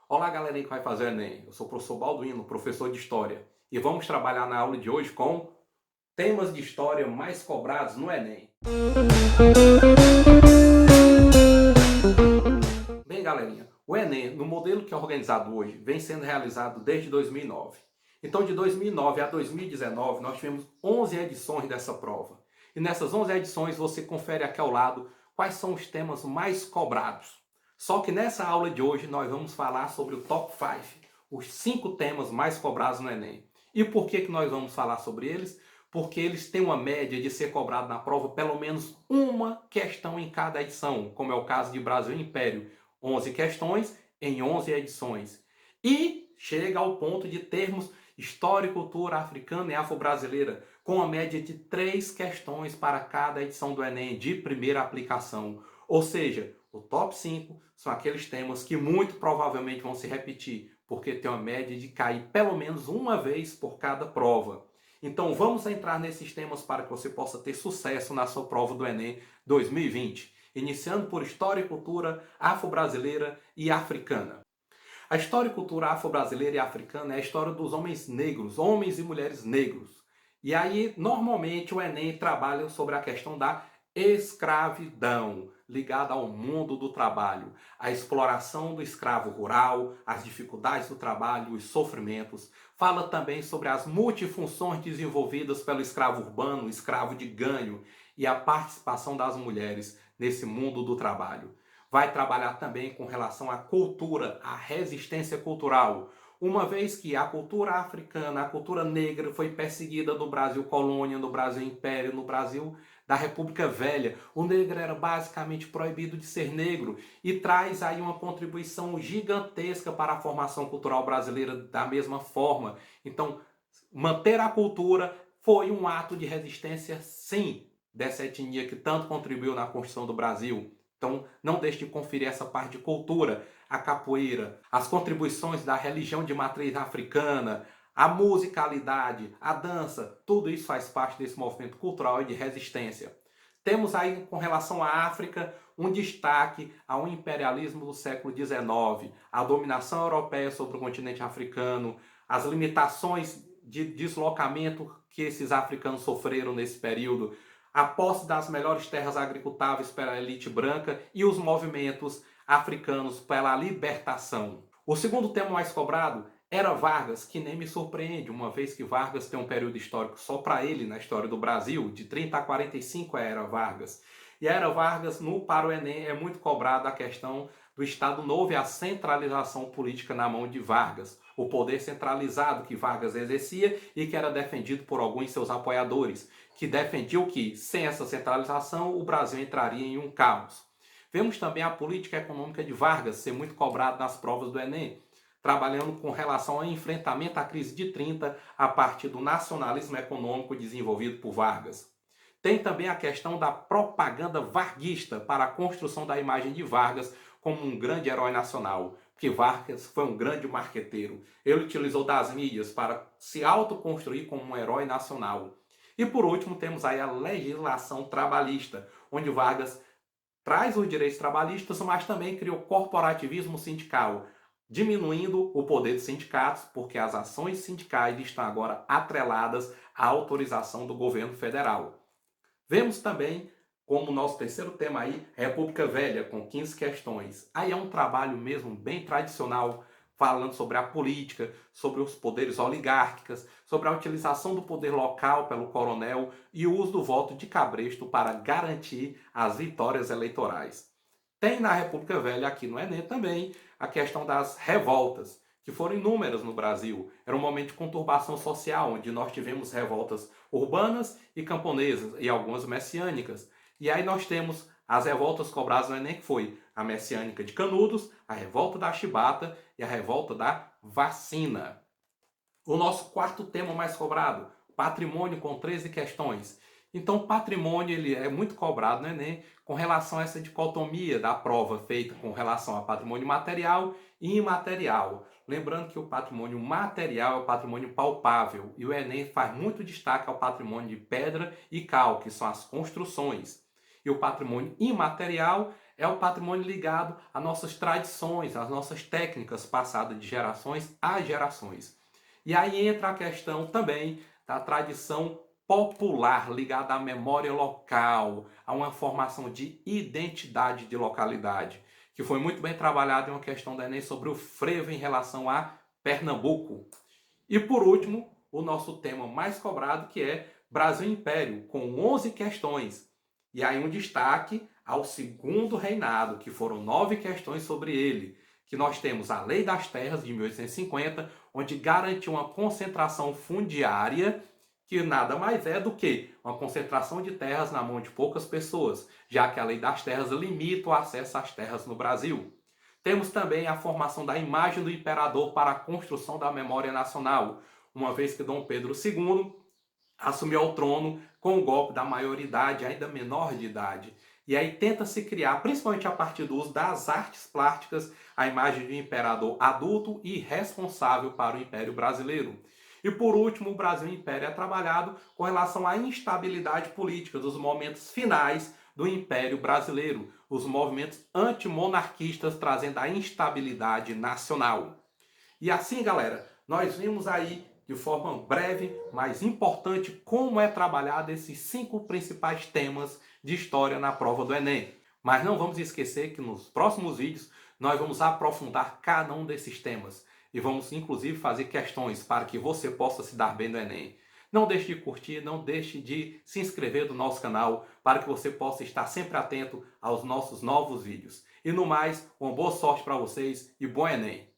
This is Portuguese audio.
Olá, galerinha que vai fazer o Enem. Eu sou o professor Balduino, professor de História. E vamos trabalhar na aula de hoje com temas de história mais cobrados no Enem. Bem, galerinha, o Enem, no modelo que é organizado hoje, vem sendo realizado desde 2009. Então, de 2009 a 2019, nós tivemos 11 edições dessa prova. E nessas 11 edições, você confere aqui ao lado quais são os temas mais cobrados. Só que nessa aula de hoje, nós vamos falar sobre o top 5, os 5 temas mais cobrados no Enem. E por que nós vamos falar sobre eles? Porque eles têm uma média de ser cobrado na prova pelo menos uma questão em cada edição, como é o caso de Brasil e Império. 11 questões em 11 edições. E chega ao ponto de termos História e Cultura Africana e Afro-Brasileira, com a média de 3 questões para cada edição do Enem de primeira aplicação. Ou seja, o top 5 são aqueles temas que muito provavelmente vão se repetir, porque tem uma média de cair pelo menos uma vez por cada prova. Então vamos entrar nesses temas para que você possa ter sucesso na sua prova do Enem 2020, iniciando por História e Cultura Afro-Brasileira e Africana. A história e cultura afro-brasileira e africana é a história dos homens negros, homens e mulheres negros. E aí, normalmente, o Enem trabalha sobre a questão da escravidão, ligada ao mundo do trabalho, a exploração do escravo rural, as dificuldades do trabalho, os sofrimentos. Fala também sobre as multifunções desenvolvidas pelo escravo urbano, escravo de ganho, e a participação das mulheres nesse mundo do trabalho. Vai trabalhar também com relação à cultura, à resistência cultural, uma vez que a cultura africana, a cultura negra foi perseguida no Brasil colônia, no Brasil império, no Brasil da República Velha. O negro era basicamente proibido de ser negro e traz aí uma contribuição gigantesca para a formação cultural brasileira da mesma forma. Então, manter a cultura foi um ato de resistência, sim, dessa etnia que tanto contribuiu na construção do Brasil. Então, não deixe de conferir essa parte de cultura, a capoeira, as contribuições da religião de matriz africana, a musicalidade, a dança, tudo isso faz parte desse movimento cultural e de resistência. Temos aí, com relação à África, um destaque ao imperialismo do século XIX, a dominação europeia sobre o continente africano, as limitações de deslocamento que esses africanos sofreram nesse período, a posse das melhores terras agricultáveis pela elite branca e os movimentos africanos pela libertação. O segundo tema mais cobrado era Vargas, que nem me surpreende, uma vez que Vargas tem um período histórico só para ele na história do Brasil, de 30 a 45 a Era Vargas. E a Era Vargas, para o Enem, é muito cobrada a questão do Estado Novo e a centralização política na mão de Vargas. O poder centralizado que Vargas exercia e que era defendido por alguns de seus apoiadores, que defendiam que, sem essa centralização, o Brasil entraria em um caos. Vemos também a política econômica de Vargas ser muito cobrada nas provas do Enem, trabalhando com relação ao enfrentamento à crise de 30 a partir do nacionalismo econômico desenvolvido por Vargas. Tem também a questão da propaganda varguista para a construção da imagem de Vargas como um grande herói nacional, porque Vargas foi um grande marqueteiro. Ele utilizou das mídias para se autoconstruir como um herói nacional. E por último, temos aí a legislação trabalhista, onde Vargas traz os direitos trabalhistas, mas também criou corporativismo sindical, diminuindo o poder dos sindicatos, porque as ações sindicais estão agora atreladas à autorização do governo federal. Vemos também como nosso terceiro tema aí, República Velha, com 15 questões. Aí é um trabalho mesmo bem tradicional, falando sobre a política, sobre os poderes oligárquicos, sobre a utilização do poder local pelo coronel e o uso do voto de cabresto para garantir as vitórias eleitorais. Tem na República Velha, aqui no Enem também, a questão das revoltas, que foram inúmeras no Brasil. Era um momento de conturbação social, onde nós tivemos revoltas urbanas e camponesas, e algumas messiânicas. E aí nós temos as revoltas cobradas no Enem, que foi a messiânica de Canudos, a revolta da Chibata e a revolta da vacina. O nosso quarto tema mais cobrado, patrimônio, com 13 questões. Então, patrimônio ele é muito cobrado no Enem com relação a essa dicotomia da prova feita com relação a patrimônio material e imaterial. Lembrando que o patrimônio material é o patrimônio palpável e o Enem faz muito destaque ao patrimônio de pedra e cal, que são as construções. E o patrimônio imaterial É o patrimônio ligado às nossas tradições, às nossas técnicas passadas de gerações a gerações. E aí entra a questão também da tradição popular ligada à memória local, a uma formação de identidade de localidade, que foi muito bem trabalhado em uma questão da Enem sobre o frevo em relação a Pernambuco. E por último, o nosso tema mais cobrado, que é Brasil Império, com 11 questões. E aí um destaque ao segundo reinado, que foram 9 questões sobre ele, que nós temos a Lei das Terras de 1850, onde garantiu uma concentração fundiária que nada mais é do que uma concentração de terras na mão de poucas pessoas, já que a Lei das Terras limita o acesso às terras no Brasil. Temos também a formação da imagem do imperador para a construção da memória nacional, uma vez que Dom Pedro II assumiu o trono com o golpe da maioridade, ainda menor de idade. E aí tenta-se criar, principalmente a partir do uso das artes plásticas, a imagem de um imperador adulto e responsável para o Império Brasileiro. E por último, o Brasil Império é trabalhado com relação à instabilidade política dos momentos finais do Império Brasileiro, os movimentos antimonarquistas trazendo a instabilidade nacional. E assim, galera, nós vimos aí de forma breve, mas importante, como é trabalhado esses 5 principais temas de história na prova do Enem. Mas não vamos esquecer que nos próximos vídeos nós vamos aprofundar cada um desses temas e vamos inclusive fazer questões para que você possa se dar bem no Enem. Não deixe de curtir, não deixe de se inscrever no nosso canal para que você possa estar sempre atento aos nossos novos vídeos. E no mais, uma boa sorte para vocês e bom Enem!